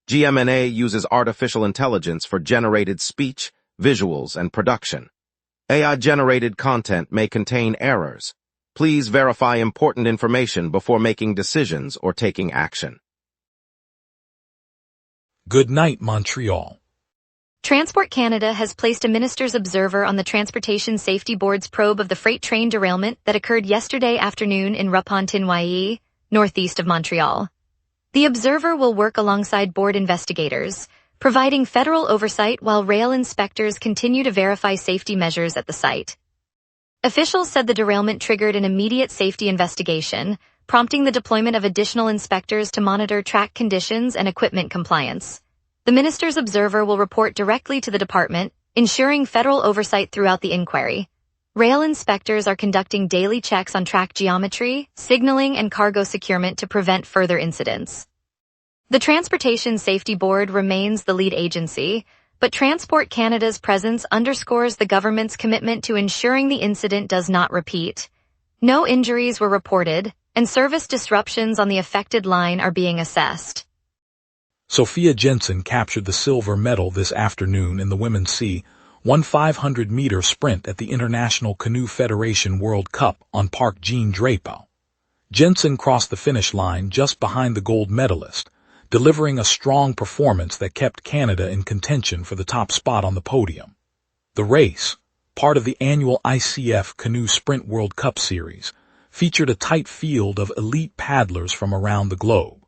GMNA uses artificial intelligence for generated speech, visuals, and production. AI-generated content may contain errors. Please verify important information before making decisions or taking action. Good night, Montreal. Transport Canada has placed a minister's observer on the Transportation Safety Board's probe of the freight train derailment that occurred yesterday afternoon in Repentigny, northeast of Montreal. The observer will work alongside board investigators, providing federal oversight while rail inspectors continue to verify safety measures at the site. Officials said the derailment triggered an immediate safety investigation, prompting the deployment of additional inspectors to monitor track conditions and equipment compliance. The minister's observer will report directly to the department, ensuring federal oversight throughout the inquiry. Rail inspectors are conducting daily checks on track geometry, signaling, and cargo securement to prevent further incidents. The Transportation Safety Board remains the lead agency, but Transport Canada's presence underscores the government's commitment to ensuring the incident does not repeat. No injuries were reported, and service disruptions on the affected line are being assessed. Sophia Jensen captured the silver medal this afternoon in the Women's C1 500-meter sprint at the International Canoe Federation World Cup on Parc Jean-Drapeau. Jensen crossed the finish line just behind the gold medalist, delivering a strong performance that kept Canada in contention for the top spot on the podium. The race, part of the annual ICF Canoe Sprint World Cup Series, featured a tight field of elite paddlers from around the globe.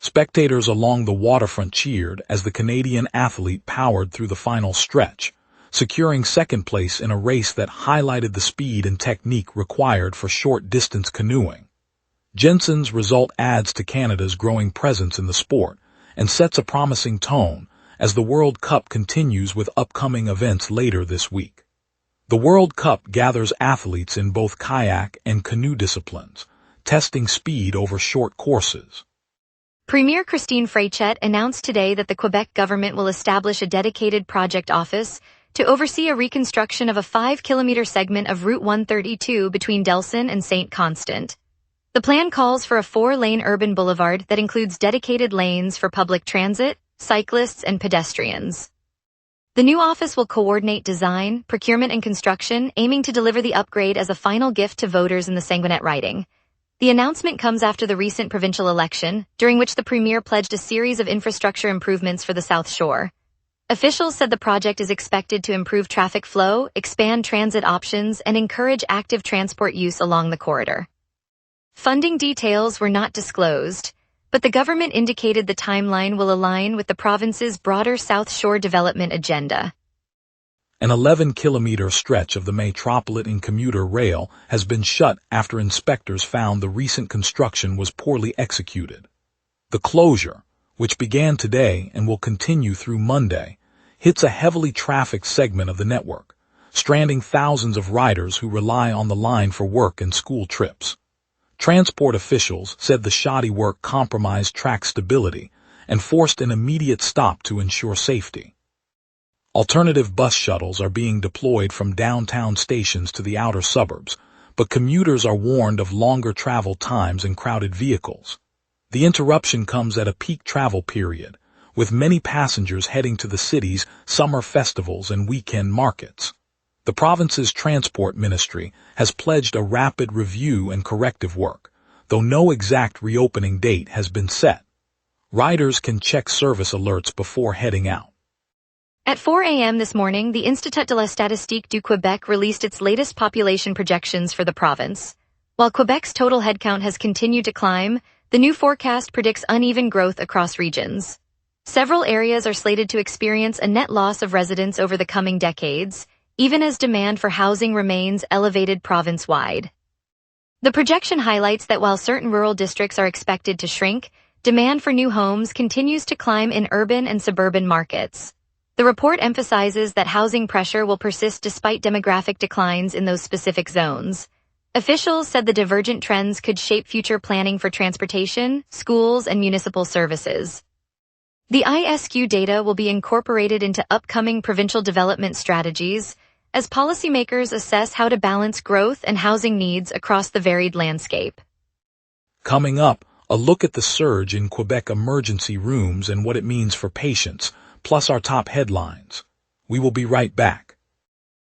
Spectators along the waterfront cheered as the Canadian athlete powered through the final stretch, securing second place in a race that highlighted the speed and technique required for short-distance canoeing. Jensen's result adds to Canada's growing presence in the sport and sets a promising tone as the World Cup continues with upcoming events later this week. The World Cup gathers athletes in both kayak and canoe disciplines, testing speed over short courses. Premier Christine Freichet announced today that the Quebec government will establish a dedicated project office to oversee a reconstruction of a 5-kilometer segment of Route 132 between Delson and St. Constant. The plan calls for a 4-lane urban boulevard that includes dedicated lanes for public transit, cyclists, and pedestrians. The new office will coordinate design, procurement, and construction, aiming to deliver the upgrade as a final gift to voters in the Sanguinet riding. The announcement comes after the recent provincial election, during which the Premier pledged a series of infrastructure improvements for the South Shore. Officials said the project is expected to improve traffic flow, expand transit options, and encourage active transport use along the corridor. Funding details were not disclosed, but the government indicated the timeline will align with the province's broader South Shore development agenda. An 11-kilometer stretch of the Metropolitan commuter rail has been shut after inspectors found the recent construction was poorly executed. The closure, which began today and will continue through Monday, hits a heavily trafficked segment of the network, stranding thousands of riders who rely on the line for work and school trips. Transport officials said the shoddy work compromised track stability and forced an immediate stop to ensure safety. Alternative bus shuttles are being deployed from downtown stations to the outer suburbs, but commuters are warned of longer travel times and crowded vehicles. The interruption comes at a peak travel period, with many passengers heading to the city's summer festivals and weekend markets. The province's transport ministry has pledged a rapid review and corrective work, though no exact reopening date has been set. Riders can check service alerts before heading out. At 4 a.m. this morning, the Institut de la Statistique du Québec released its latest population projections for the province. While Quebec's total headcount has continued to climb, the new forecast predicts uneven growth across regions. Several areas are slated to experience a net loss of residents over the coming decades, even as demand for housing remains elevated province-wide. The projection highlights that while certain rural districts are expected to shrink, demand for new homes continues to climb in urban and suburban markets. The report emphasizes that housing pressure will persist despite demographic declines in those specific zones. Officials said the divergent trends could shape future planning for transportation, schools, and municipal services. The ISQ data will be incorporated into upcoming provincial development strategies as policymakers assess how to balance growth and housing needs across the varied landscape. Coming up, a look at the surge in Quebec emergency rooms and what it means for patients, plus our top headlines. We will be right back.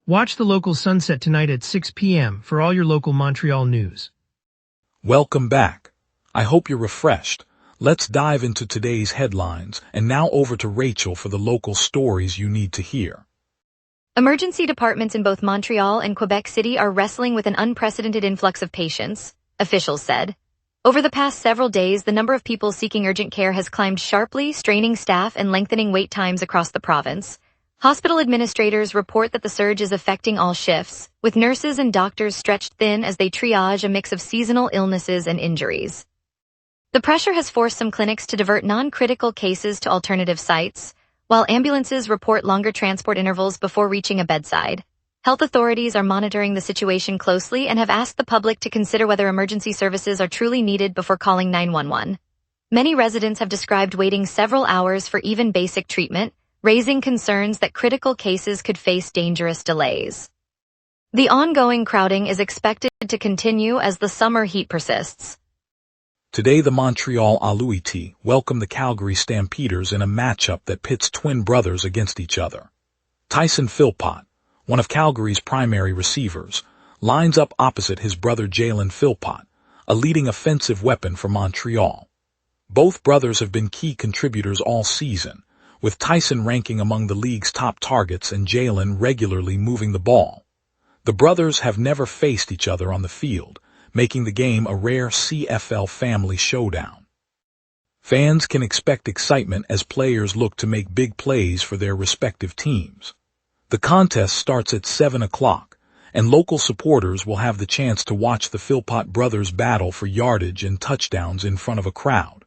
Watch the local sunset tonight at 6 p.m. for all your local Montreal news. Welcome back. I hope you're refreshed. Let's dive into today's headlines, and now over to Rachel for the local stories you need to hear. Emergency departments in both Montreal and Quebec City are wrestling with an unprecedented influx of patients, officials said. Over the past several days, the number of people seeking urgent care has climbed sharply, straining staff and lengthening wait times across the province. Hospital administrators report that the surge is affecting all shifts, with nurses and doctors stretched thin as they triage a mix of seasonal illnesses and injuries. The pressure has forced some clinics to divert non-critical cases to alternative sites, while ambulances report longer transport intervals before reaching a bedside. Health authorities are monitoring the situation closely and have asked the public to consider whether emergency services are truly needed before calling 911. Many residents have described waiting several hours for even basic treatment, raising concerns that critical cases could face dangerous delays. The ongoing crowding is expected to continue as the summer heat persists. Today, the Montreal Alouettes welcome the Calgary Stampeders in a matchup that pits twin brothers against each other. Tyson Philpott, one of Calgary's primary receivers, lines up opposite his brother Jalen Philpott, a leading offensive weapon for Montreal. Both brothers have been key contributors all season, with Tyson ranking among the league's top targets and Jalen regularly moving the ball. The brothers have never faced each other on the field, making the game a rare CFL family showdown. Fans can expect excitement as players look to make big plays for their respective teams. The contest starts at 7 o'clock, and local supporters will have the chance to watch the Philpott brothers battle for yardage and touchdowns in front of a crowd.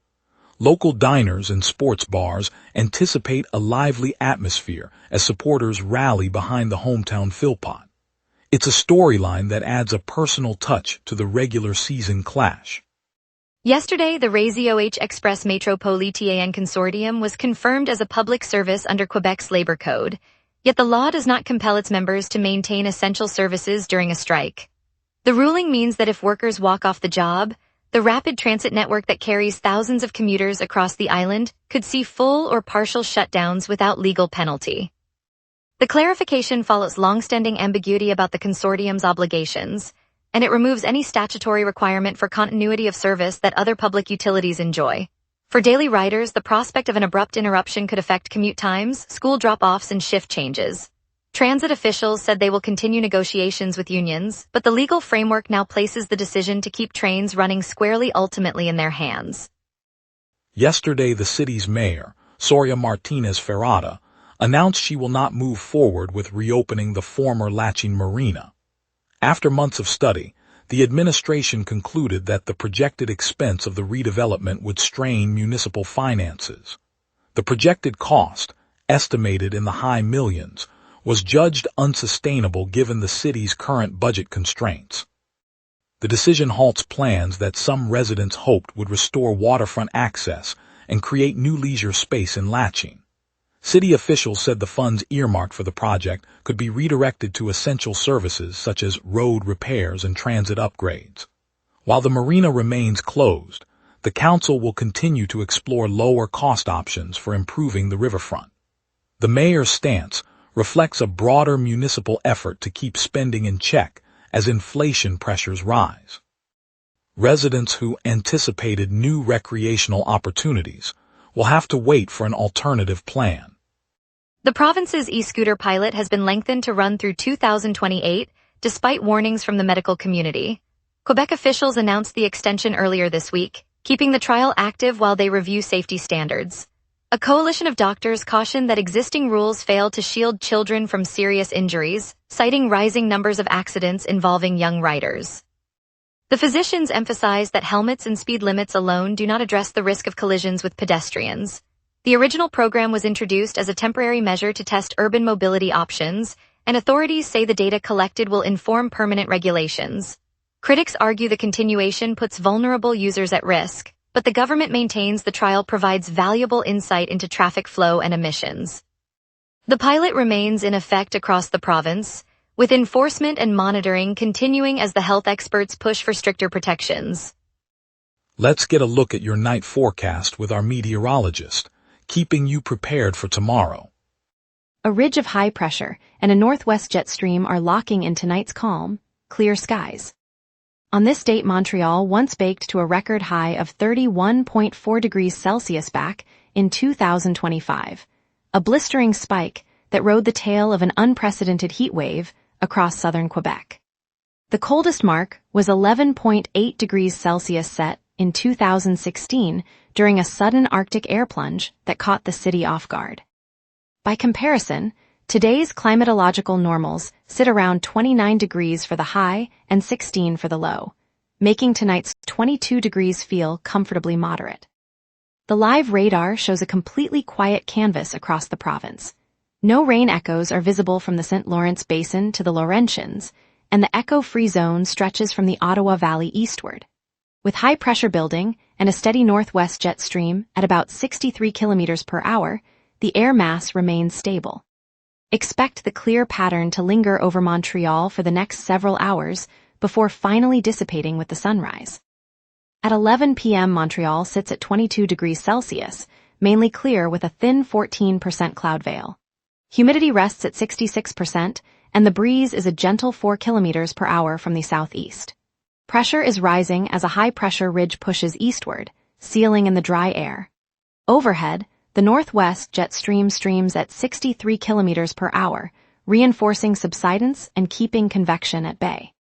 Local diners and sports bars anticipate a lively atmosphere as supporters rally behind the hometown Philpott. It's a storyline that adds a personal touch to the regular season clash. Yesterday, the Réseau Express Métropolitain Consortium was confirmed as a public service under Quebec's labor code, yet the law does not compel its members to maintain essential services during a strike. The ruling means that if workers walk off the job, the rapid transit network that carries thousands of commuters across the island could see full or partial shutdowns without legal penalty. The clarification follows long-standing ambiguity about the consortium's obligations, and it removes any statutory requirement for continuity of service that other public utilities enjoy. For daily riders, the prospect of an abrupt interruption could affect commute times, school drop-offs, and shift changes. Transit officials said they will continue negotiations with unions, but the legal framework now places the decision to keep trains running squarely ultimately in their hands. Yesterday, the city's mayor, Soria Martinez Ferrada, announced she will not move forward with reopening the former Latching Marina. After months of study, the administration concluded that the projected expense of the redevelopment would strain municipal finances. The projected cost, estimated in the high millions, was judged unsustainable given the city's current budget constraints. The decision halts plans that some residents hoped would restore waterfront access and create new leisure space in Latching. City officials said the funds earmarked for the project could be redirected to essential services such as road repairs and transit upgrades. While the marina remains closed, the council will continue to explore lower cost options for improving the riverfront. The mayor's stance reflects a broader municipal effort to keep spending in check as inflation pressures rise. Residents who anticipated new recreational opportunities will have to wait for an alternative plan. The province's e-scooter pilot has been lengthened to run through 2028, despite warnings from the medical community. Quebec officials announced the extension earlier this week, keeping the trial active while they review safety standards. A coalition of doctors cautioned that existing rules fail to shield children from serious injuries, citing rising numbers of accidents involving young riders. The physicians emphasized that helmets and speed limits alone do not address the risk of collisions with pedestrians. The original program was introduced as a temporary measure to test urban mobility options, and authorities say the data collected will inform permanent regulations. Critics argue the continuation puts vulnerable users at risk, but the government maintains the trial provides valuable insight into traffic flow and emissions. The pilot remains in effect across the province, with enforcement and monitoring continuing as the health experts push for stricter protections. Let's get a look at your night forecast with our meteorologist, keeping you prepared for tomorrow. A ridge of high pressure and a northwest jet stream are locking in tonight's calm, clear skies. On this date, Montreal once baked to a record high of 31.4 degrees Celsius back in 2025, a blistering spike that rode the tail of an unprecedented heat wave across southern Quebec. The coldest mark was 11.8 degrees Celsius set in 2016 during a sudden Arctic air plunge that caught the city off guard. By comparison, today's climatological normals sit around 29 degrees for the high and 16 for the low, making tonight's 22 degrees feel comfortably moderate. The live radar shows a completely quiet canvas across the province. No rain echoes are visible from the St. Lawrence Basin to the Laurentians, and the echo-free zone stretches from the Ottawa Valley eastward. With high pressure building and a steady northwest jet stream at about 63 kilometers per hour, the air mass remains stable. Expect the clear pattern to linger over Montreal for the next several hours before finally dissipating with the sunrise. At 11 p.m. Montreal sits at 22 degrees Celsius, mainly clear with a thin 14% cloud veil. Humidity rests at 66%, and the breeze is a gentle 4 kilometers per hour from the southeast. Pressure is rising as a high-pressure ridge pushes eastward, sealing in the dry air. Overhead, the northwest jet stream streams at 63 kilometers per hour, reinforcing subsidence and keeping convection at bay.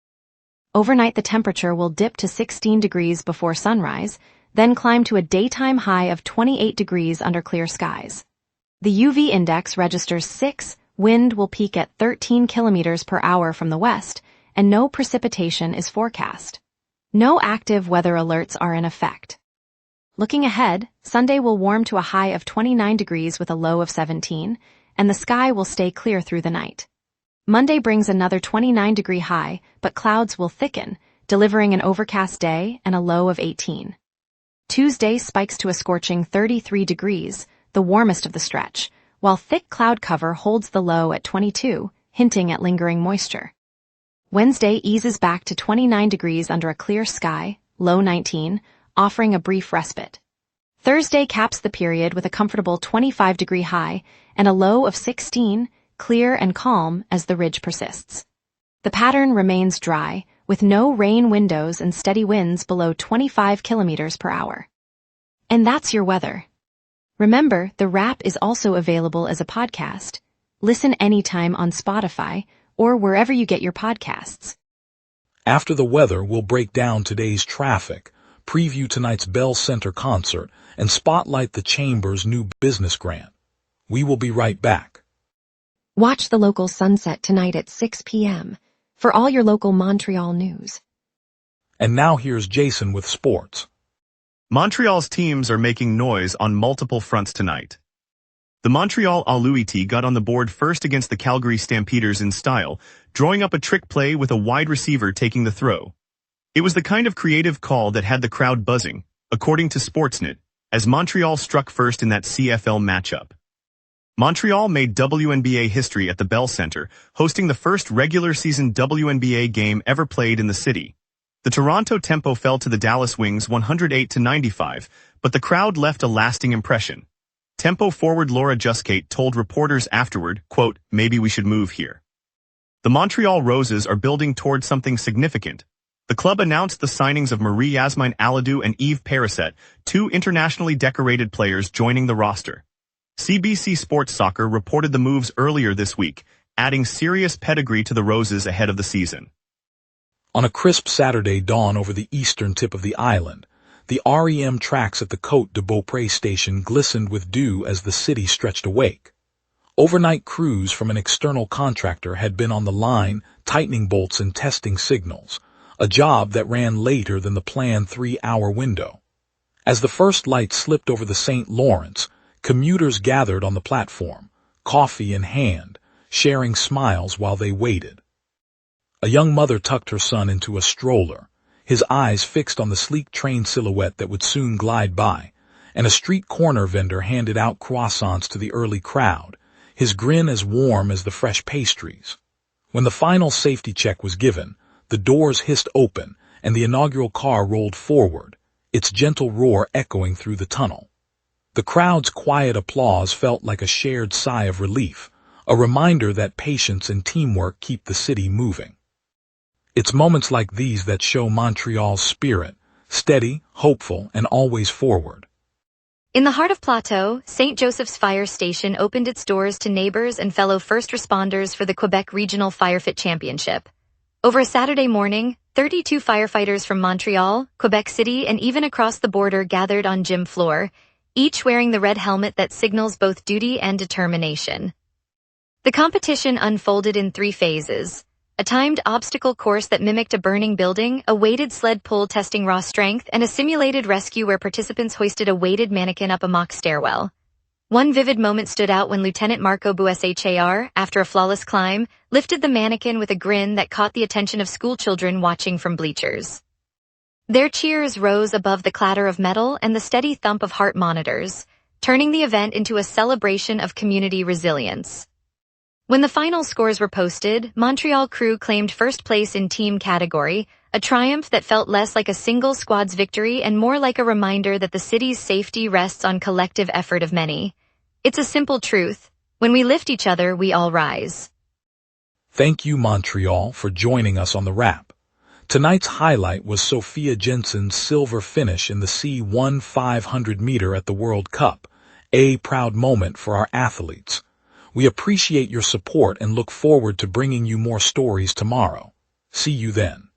Overnight, the temperature will dip to 16 degrees before sunrise, then climb to a daytime high of 28 degrees under clear skies. The UV index registers 6, wind will peak at 13 kilometers per hour from the west, and no precipitation is forecast. No active weather alerts are in effect. Looking ahead, Sunday will warm to a high of 29 degrees with a low of 17, and the sky will stay clear through the night. Monday brings another 29-degree high, but clouds will thicken, delivering an overcast day and a low of 18. Tuesday spikes to a scorching 33 degrees, the warmest of the stretch, while thick cloud cover holds the low at 22, hinting at lingering moisture. Wednesday eases back to 29 degrees under a clear sky, low 19, offering a brief respite. Thursday caps the period with a comfortable 25-degree high and a low of 16, clear and calm as the ridge persists. The pattern remains dry, with no rain windows and steady winds below 25 kilometers per hour. And that's your weather. Remember, the wrap is also available as a podcast. Listen anytime on Spotify or wherever you get your podcasts. After the weather, we'll break down today's traffic, preview tonight's Bell Center concert, and spotlight the Chamber's new business grant. We will be right back. Watch the local sunset tonight at 6 p.m. for all your local Montreal news. And now here's Jason with sports. Montreal's teams are making noise on multiple fronts tonight. The Montreal Alouettes got on the board first against the Calgary Stampeders in style, drawing up a trick play with a wide receiver taking the throw. It was the kind of creative call that had the crowd buzzing, according to Sportsnet, as Montreal struck first in that CFL matchup. Montreal made WNBA history at the Bell Center, hosting the first regular season WNBA game ever played in the city. The Toronto Tempo fell to the Dallas Wings 108-95, but the crowd left a lasting impression. Tempo forward Laura Juskate told reporters afterward, quote, "Maybe we should move here." The Montreal Roses are building towards something significant. The club announced the signings of Marie-Yasmine Aladou and Eve Perisset, two internationally decorated players joining the roster. CBC Sports Soccer reported the moves earlier this week, adding serious pedigree to the Roses ahead of the season. On a crisp Saturday dawn over the eastern tip of the island, the REM tracks at the Côte de Beaupré station glistened with dew as the city stretched awake. Overnight crews from an external contractor had been on the line, tightening bolts and testing signals, a job that ran later than the planned 3-hour window. As the first light slipped over the St. Lawrence, commuters gathered on the platform, coffee in hand, sharing smiles while they waited. A young mother tucked her son into a stroller, his eyes fixed on the sleek train silhouette that would soon glide by, and a street corner vendor handed out croissants to the early crowd, his grin as warm as the fresh pastries. When the final safety check was given, the doors hissed open and the inaugural car rolled forward, its gentle roar echoing through the tunnel. The crowd's quiet applause felt like a shared sigh of relief, a reminder that patience and teamwork keep the city moving. It's moments like these that show Montreal's spirit, steady, hopeful, and always forward. In the heart of Plateau, St. Joseph's Fire Station opened its doors to neighbors and fellow first responders for the Quebec Regional Firefit Championship. Over a Saturday morning, 32 firefighters from Montreal, Quebec City, and even across the border gathered on gym floor, each wearing the red helmet that signals both duty and determination. The competition unfolded in 3 phases: a timed obstacle course that mimicked a burning building, a weighted sled pull testing raw strength, and a simulated rescue where participants hoisted a weighted mannequin up a mock stairwell. One vivid moment stood out when Lieutenant Marco Bushar, after a flawless climb, lifted the mannequin with a grin that caught the attention of schoolchildren watching from bleachers. Their cheers rose above the clatter of metal and the steady thump of heart monitors, turning the event into a celebration of community resilience. When the final scores were posted, Montreal crew claimed first place in team category, a triumph that felt less like a single squad's victory and more like a reminder that the city's safety rests on collective effort of many. It's a simple truth: when we lift each other, we all rise. Thank you, Montreal, for joining us on the wrap. Tonight's highlight was Sophia Jensen's silver finish in the C1 500 meter at the World Cup, a proud moment for our athletes. We appreciate your support and look forward to bringing you more stories tomorrow. See you then.